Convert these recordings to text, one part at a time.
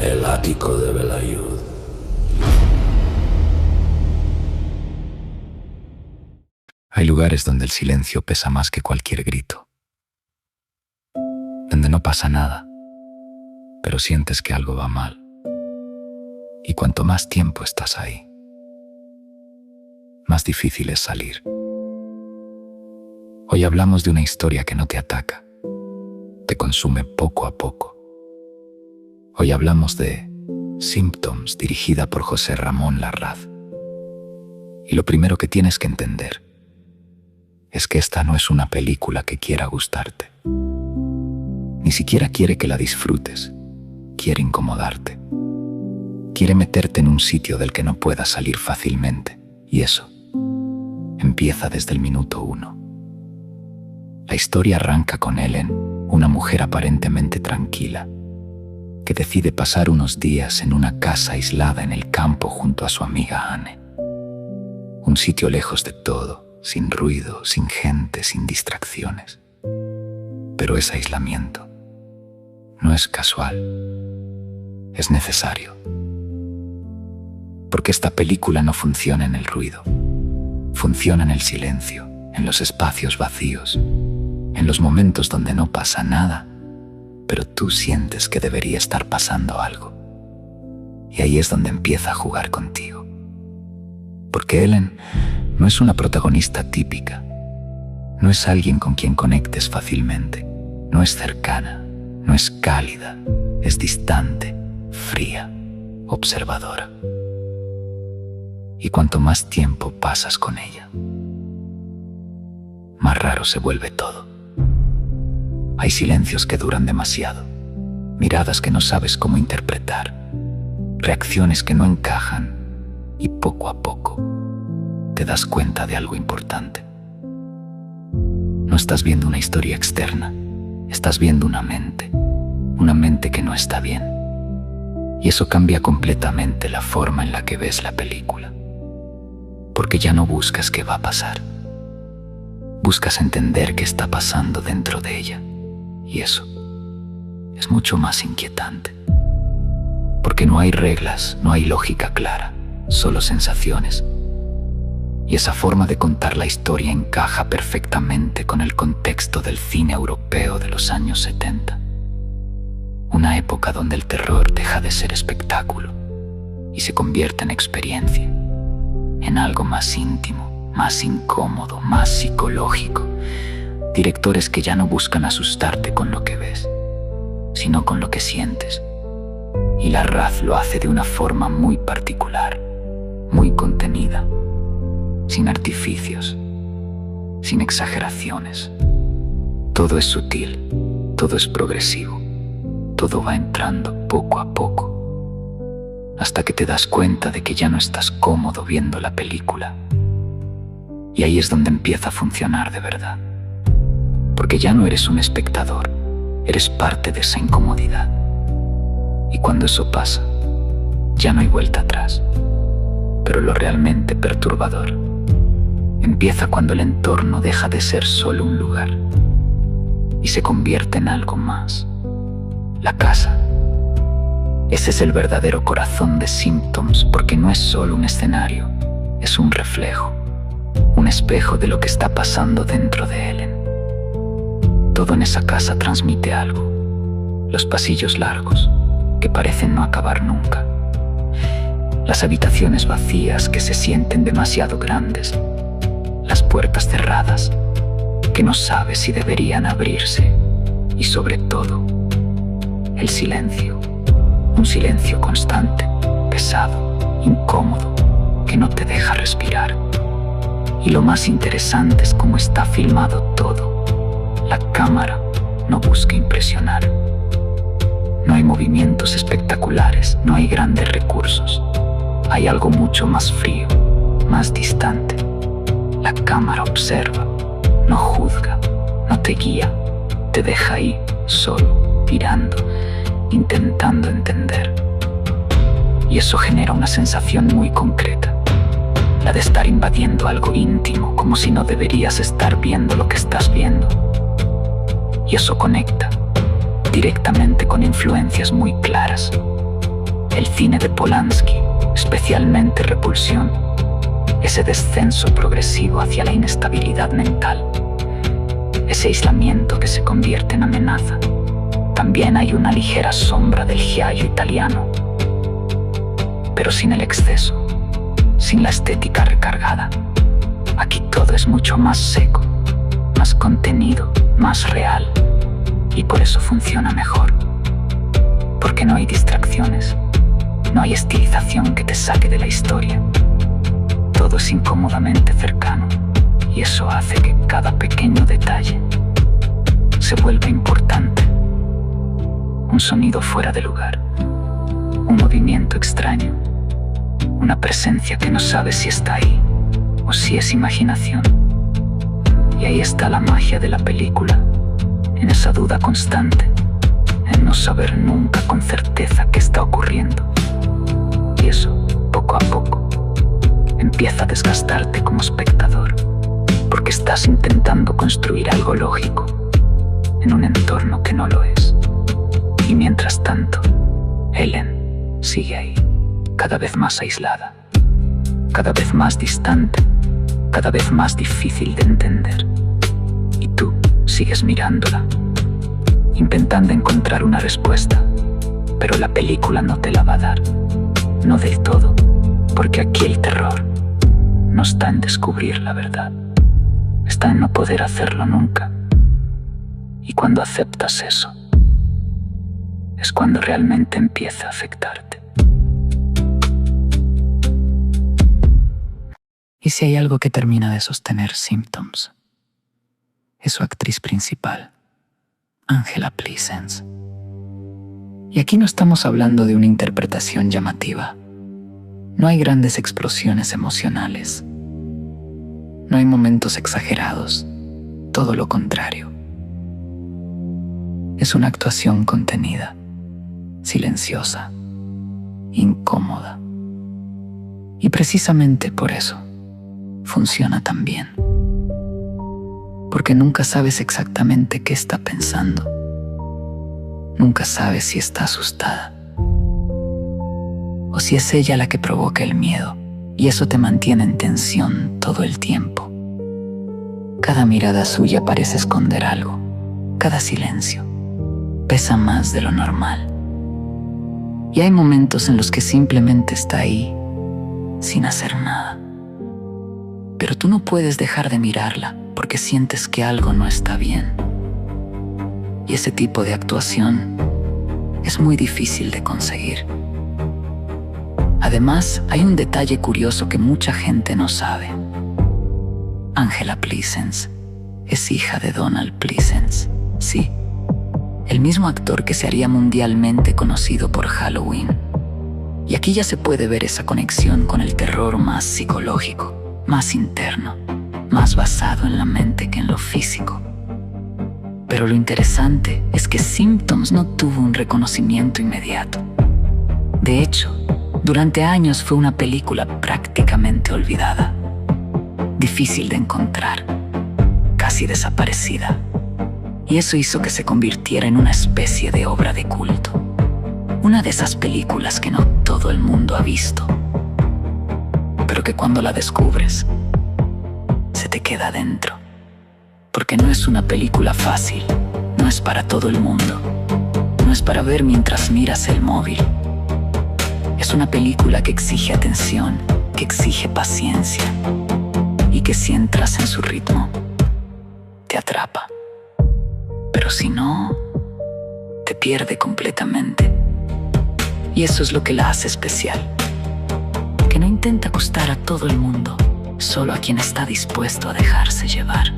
El ático de Velayud. Hay lugares donde el silencio pesa más que cualquier grito, donde no pasa nada, pero sientes que algo va mal. Y cuanto más tiempo estás ahí, más difícil es salir. Hoy hablamos de una historia que no te ataca, te consume poco a poco. Hoy hablamos de Symptoms, dirigida por José Ramón Larraz. Y lo primero que tienes que entender es que esta no es una película que quiera gustarte. Ni siquiera quiere que la disfrutes. Quiere incomodarte. Quiere meterte en un sitio del que no puedas salir fácilmente. Y eso empieza desde el minuto 1. La historia arranca con Ellen, una mujer aparentemente tranquila, que decide pasar unos días en una casa aislada en el campo junto a su amiga Anne. Un sitio lejos de todo, sin ruido, sin gente, sin distracciones. Pero ese aislamiento no es casual, es necesario. Porque esta película no funciona en el ruido, funciona en el silencio, en los espacios vacíos, en los momentos donde no pasa nada, pero tú sientes que debería estar pasando algo. Y ahí es donde empieza a jugar contigo. Porque Ellen no es una protagonista típica, no es alguien con quien conectes fácilmente, no es cercana, no es cálida, es distante, fría, observadora. Y cuanto más tiempo pasas con ella, más raro se vuelve todo. Hay silencios que duran demasiado, miradas que no sabes cómo interpretar, reacciones que no encajan, y poco a poco te das cuenta de algo importante. No estás viendo una historia externa, estás viendo una mente que no está bien. Y eso cambia completamente la forma en la que ves la película. Porque ya no buscas qué va a pasar. Buscas entender qué está pasando dentro de ella. Y eso es mucho más inquietante. Porque no hay reglas, no hay lógica clara, solo sensaciones. Y esa forma de contar la historia encaja perfectamente con el contexto del cine europeo de los años 70. Una época donde el terror deja de ser espectáculo y se convierte en experiencia, en algo más íntimo, más incómodo, más psicológico. Directores que ya no buscan asustarte con lo que ves, sino con lo que sientes. Y Larraz lo hace de una forma muy particular, muy contenida, sin artificios, sin exageraciones. Todo es sutil, todo es progresivo, todo va entrando poco a poco, hasta que te das cuenta de que ya no estás cómodo viendo la película. Y ahí es donde empieza a funcionar de verdad. Porque ya no eres un espectador, eres parte de esa incomodidad. Y cuando eso pasa, ya no hay vuelta atrás. Pero lo realmente perturbador empieza cuando el entorno deja de ser solo un lugar y se convierte en algo más. La casa. Ese es el verdadero corazón de Symptoms, porque no es solo un escenario, es un reflejo, un espejo de lo que está pasando dentro de Ellen. Todo en esa casa transmite algo. Los pasillos largos, que parecen no acabar nunca. Las habitaciones vacías que se sienten demasiado grandes. Las puertas cerradas, que no sabes si deberían abrirse. Y sobre todo, el silencio. Un silencio constante, pesado, incómodo, que no te deja respirar. Y lo más interesante es cómo está filmado todo. La cámara no busca impresionar. No hay movimientos espectaculares, no hay grandes recursos. Hay algo mucho más frío, más distante. La cámara observa, no juzga, no te guía, te deja ahí, solo, mirando, intentando entender. Y eso genera una sensación muy concreta, la de estar invadiendo algo íntimo, como si no deberías estar viendo lo que estás viendo. Y eso conecta directamente con influencias muy claras. El cine de Polanski, especialmente Repulsión, ese descenso progresivo hacia la inestabilidad mental, ese aislamiento que se convierte en amenaza. También hay una ligera sombra del giallo italiano, pero sin el exceso, sin la estética recargada. Aquí todo es mucho más seco, más contenido, más real, y por eso funciona mejor. Porque no hay distracciones, no hay estilización que te saque de la historia. Todo es incómodamente cercano, y eso hace que cada pequeño detalle se vuelva importante. Un sonido fuera de lugar, un movimiento extraño, una presencia que no sabes si está ahí o si es imaginación. Y ahí está la magia de la película, en esa duda constante, en no saber nunca con certeza qué está ocurriendo. Y eso, poco a poco, empieza a desgastarte como espectador, porque estás intentando construir algo lógico en un entorno que no lo es. Y mientras tanto, Ellen sigue ahí, cada vez más aislada, cada vez más distante, cada vez más difícil de entender. Y tú sigues mirándola, intentando encontrar una respuesta, pero la película no te la va a dar. No del todo, porque aquí el terror no está en descubrir la verdad, está en no poder hacerlo nunca. Y cuando aceptas eso, es cuando realmente empieza a afectarte. Y si hay algo que termina de sostener Symptoms, es su actriz principal, Angela Pleasence. Y aquí no estamos hablando de una interpretación llamativa. No hay grandes explosiones emocionales. No hay momentos exagerados, todo lo contrario. Es una actuación contenida, silenciosa, incómoda. Y precisamente por eso funciona tan bien. Porque nunca sabes exactamente qué está pensando. Nunca sabes si está asustada o si es ella la que provoca el miedo, y eso te mantiene en tensión todo el tiempo. Cada mirada suya parece esconder algo, cada silencio pesa más de lo normal. Y hay momentos en los que simplemente está ahí, sin hacer nada. Pero tú no puedes dejar de mirarla porque sientes que algo no está bien. Y ese tipo de actuación es muy difícil de conseguir. Además, hay un detalle curioso que mucha gente no sabe. Angela Pleasence es hija de Donald Pleasence, sí, el mismo actor que se haría mundialmente conocido por Halloween. Y aquí ya se puede ver esa conexión con el terror más psicológico, más interno, más basado en la mente que en lo físico. Pero lo interesante es que Symptoms no tuvo un reconocimiento inmediato. De hecho, durante años fue una película prácticamente olvidada, difícil de encontrar, casi desaparecida. Y eso hizo que se convirtiera en una especie de obra de culto. Una de esas películas que no todo el mundo ha visto, pero que cuando la descubres, se te queda dentro. Porque no es una película fácil, no es para todo el mundo, no es para ver mientras miras el móvil. Es una película que exige atención, que exige paciencia, y que si entras en su ritmo, te atrapa. Pero si no, te pierde completamente. Y eso es lo que la hace especial. Que no intenta gustar a todo el mundo, solo a quien está dispuesto a dejarse llevar.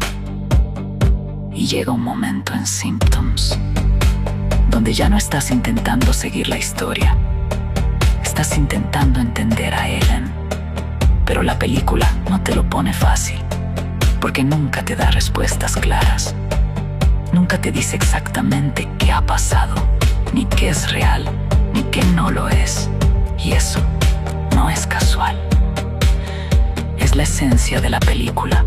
Y llega un momento en Symptoms donde ya no estás intentando seguir la historia. Estás intentando entender a Ellen. Pero la película no te lo pone fácil, porque nunca te da respuestas claras. Nunca te dice exactamente qué ha pasado, ni qué es real, ni qué no lo es. Y eso no es casual. Es la esencia de la película.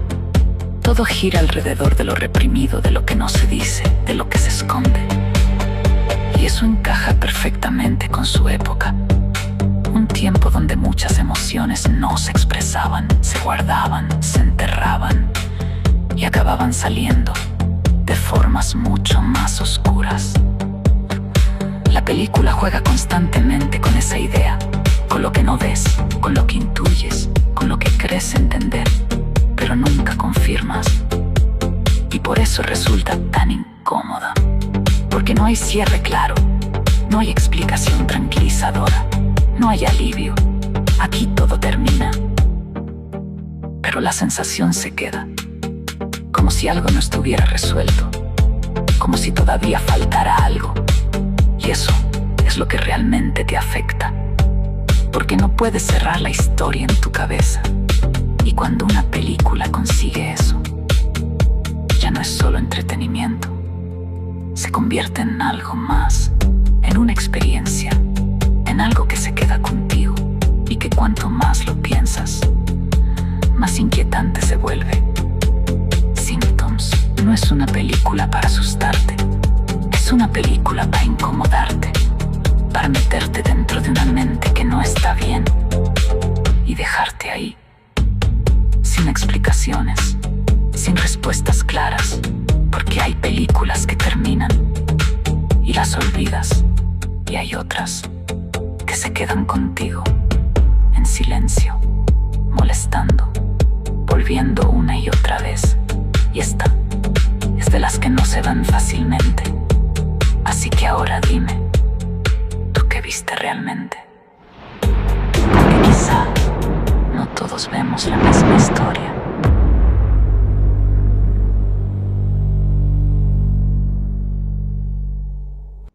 Todo gira alrededor de lo reprimido, de lo que no se dice, de lo que se esconde. Y eso encaja perfectamente con su época. tiempo donde muchas emociones no se expresaban, se guardaban, se enterraban y acababan saliendo de formas mucho más oscuras. La película juega constantemente con esa idea, con lo que no ves, con lo que intuyes, con lo que crees entender, pero nunca confirmas. Y por eso resulta tan incómoda, porque no hay cierre claro, no hay explicación tranquilizadora, no hay alivio. Aquí todo termina, pero la sensación se queda, como si algo no estuviera resuelto, como si todavía faltara algo. Y eso es lo que realmente te afecta, porque no puedes cerrar la historia en tu cabeza. Y cuando una película consigue eso, ya no es solo entretenimiento, se convierte en algo más, en una experiencia, en algo que se queda contigo y que cuanto más lo piensas, más inquietante se vuelve. Symptoms no es una película para asustarte, es una película para incomodarte, para meterte dentro de una mente que no está bien y dejarte ahí, sin explicaciones, sin respuestas claras, porque hay películas que terminan y las olvidas, y hay otras que se quedan contigo, en silencio, molestando, volviendo una y otra vez, y esta es de las que no se van fácilmente. Así que ahora dime, ¿tú qué viste realmente? Porque quizá no todos vemos la misma historia.